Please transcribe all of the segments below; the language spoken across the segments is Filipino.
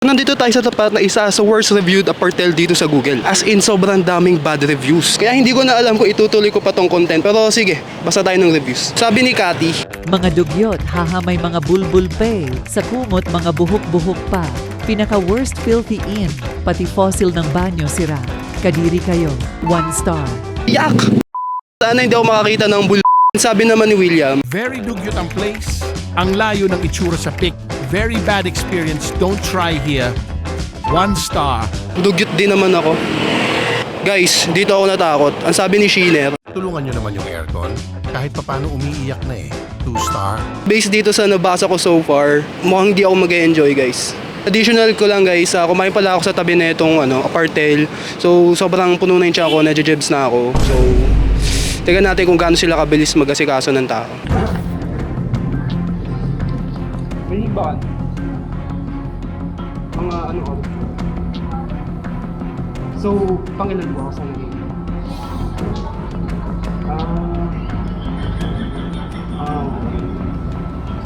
Nandito tayo sa tapat na isa sa worst reviewed apartheid dito sa Google. As in, sobrang daming bad reviews. Kaya hindi ko na alam kung itutuloy ko pa tong content. Pero sige, basta tayo ng reviews. Sabi ni Cathy, Mga dugyot, haha may mga bulbul pa eh. Sa kumot, mga buhok-buhok pa. Pinaka-worst filthy in, pati fossil ng banyo sira. Kadiri kayo, 1 star. yak! Sana hindi ako makakita ng Sabi naman ni William, Very dugyot ang place. Ang layo ng itsura sa pic. Very bad experience. Don't try here. 1 star. dugyot din naman ako. Guys, dito ako natakot. Ang sabi ni Sheiner, Tulungan nyo naman yung aircon. Kahit papano umiiyak na eh. 2 star. based dito sa nabasa ko so far, mukhang hindi ako mag-enjoy guys. Additional ko lang guys, kumain pala ako sa tabi na itong apartel. So sobrang puno na yung tiyan ko, nadjejebs na ako. So, tignan natin kung gaano sila kabilis mag-asikaso ng tao. May ba? Mga ano ko? So, pangilan ko ako sa naging? Okay.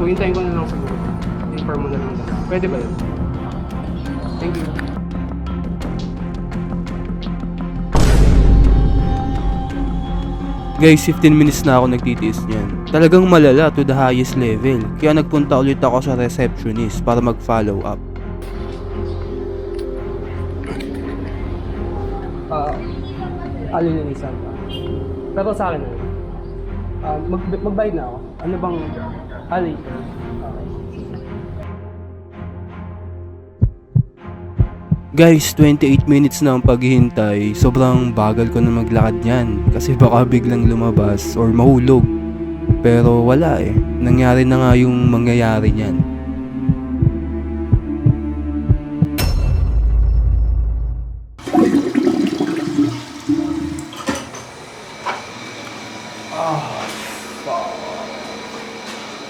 So, hintayin ko na lang siguro. Inform mo na lang. Pwede ba yun? Thank you. Guys, 15 minutes na ako nagtitiis niyan. Talagang malala to the highest level. Kaya nagpunta ulit ako sa receptionist para mag-follow up. Alinisan pa. Pero sa akin magbayad na ako. Ano bang alin? Guys, 28 minutes na ang paghihintay. Sobrang bagal ko na maglakad niyan. Kasi baka biglang lumabas or mahulog. Pero wala eh. Nangyari na nga yung mangyayari niyan.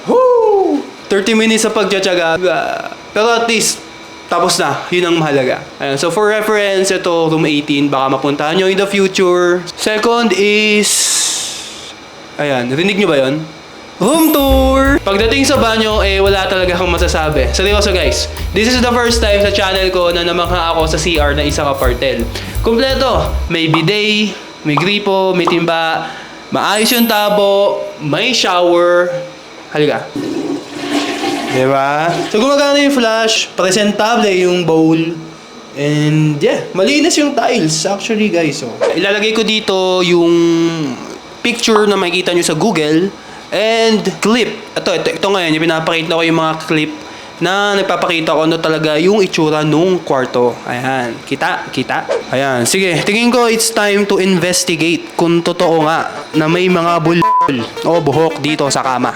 Woo! 30 minutes sa pagtsatsaga. Pero at least, tapos na. Yun ang mahalaga. Ayan. So for reference, ito room 18. Baka mapuntahan nyo in the future. Second is... Ayan. Rinig nyo ba yun? Room tour! Pagdating sa banyo, wala talaga akong masasabi. Seryoso guys, this is the first time sa channel ko na namangha ako sa CR na isang apartel. Kompleto. May bidet, may gripo, may timba, maayos yung tabo, may shower. Halika. Diba? So gumagana yung flash, presentable yung bowl, and yeah, malinis yung tiles actually guys. So, ilalagay ko dito yung picture na makikita nyo sa Google and clip. Ito ngayon, yung pinapakita ko yung mga clip na nagpapakita ko ano talaga yung itsura nung kwarto. Ayan, kita? Ayan, sige, tingin ko it's time to investigate kung totoo nga na may mga o buhok dito sa kama.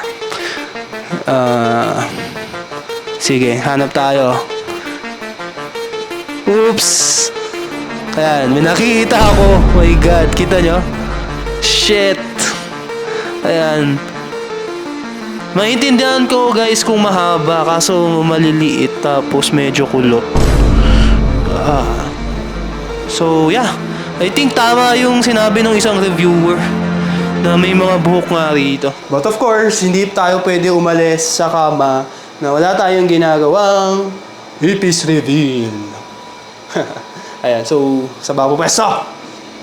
Sige, hanap tayo. Oops! Ayan, may nakita ako. Oh my God, kita nyo? Shit! Ayan. Maintindihan ko guys kung mahaba, kaso maliliit tapos medyo kulot. So yeah, I think tama yung sinabi ng isang reviewer na may mga buhok nga rito. But of course, hindi tayo pwede umalis sa kama na wala tayong ginagawang ipis reveal. Ayan, so sa babo pwesto.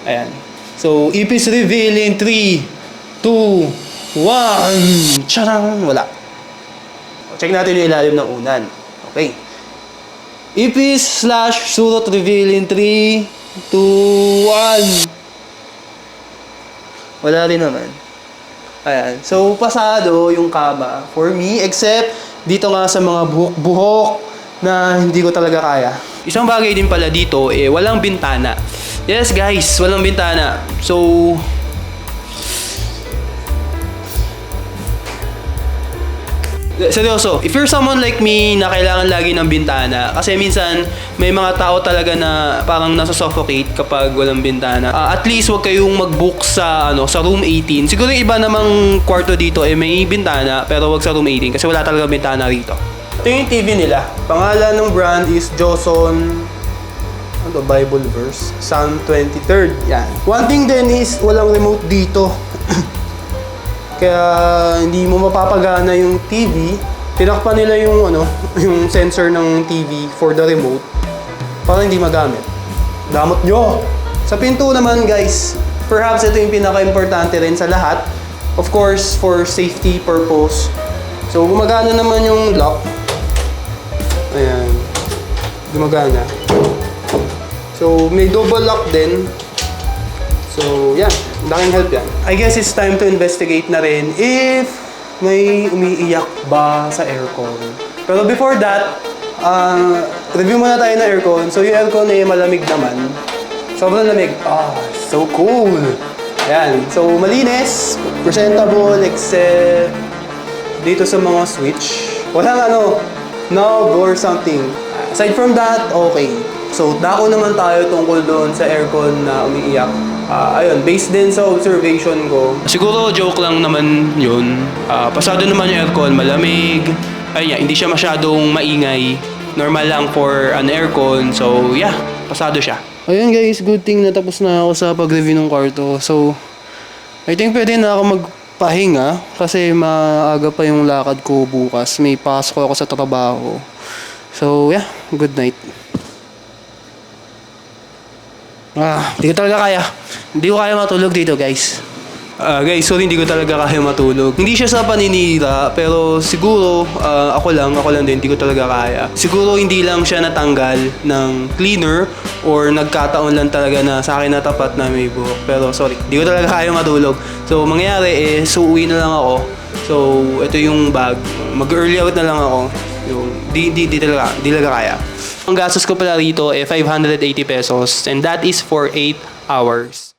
Ayan. So ipis reveal in 3, 2, 1. Charang! Wala. Check natin yung ilalim ng unan. Okay. Ipis / surot reveal in 3, 2, 1. Wala rin naman. Ayan. So, pasado yung kama for me, except dito nga sa mga buhok na hindi ko talaga kaya. Isang bagay din pala dito, walang bintana. Yes guys, walang bintana. So, seryoso, if you're someone like me na kailangan lagi ng bintana, kasi minsan may mga tao talaga na parang nasa-suffocate kapag walang bintana. At least wag kayong mag-book sa sa room 18. Siguro yung iba namang kwarto dito may bintana, pero wag sa room 18 kasi wala talaga bintana rito. Ito yung TV nila. Pangalan ng brand is Joseon Bible verse, Psalm 23rd. Yan. One thing din is walang remote dito. Kaya hindi mo mapapagana yung TV tinakpan nila yung yung sensor ng TV for the remote para hindi magamit. Damot nyo! Sa pinto naman guys, perhaps ito yung pinaka-importante rin sa lahat. Of course, for safety purpose. So, gumagana naman yung lock. Ayan. Gumagana. So, may double lock din. So, yeah. Laking help yan. I guess it's time to investigate na rin if may umiiyak ba sa aircon. Pero before that, review muna tayo ng aircon. So, yung aircon ay malamig naman. Sobrang lamig. So cool! Ayan. So, malinis. Presentable except dito sa mga switch. Walang knob or something. Aside from that, okay. So, dako naman tayo tungkol doon sa aircon na umiiyak. Ayun, based din sa observation ko. Siguro joke lang naman yun. Pasado naman yung aircon, malamig. Ayun, hindi siya masyadong maingay. Normal lang for an aircon. So, yeah, pasado siya. Ayun guys, good thing na tapos na ako sa pag-review ng kwarto. So, I think pwede na ako magpahinga kasi maaga pa yung lakad ko bukas. May pasok ako sa trabaho. So, yeah, good night. Hindi ko talaga kaya. Hindi ko kaya matulog dito, guys. Guys, sorry, hindi ko talaga kaya matulog. Hindi siya sa paninira, pero siguro, ako lang din, hindi ko talaga kaya. Siguro hindi lang siya natanggal ng cleaner or nagkataon lang talaga na sa akin natapat na may buhok. Pero sorry, hindi ko talaga kaya matulog. So, mangyayari uuwi na lang ako. So, ito yung bag. Mag-early out na lang ako. Yung, di talaga kaya. Ang gastos ko pala rito 580 pesos and that is for 8 hours.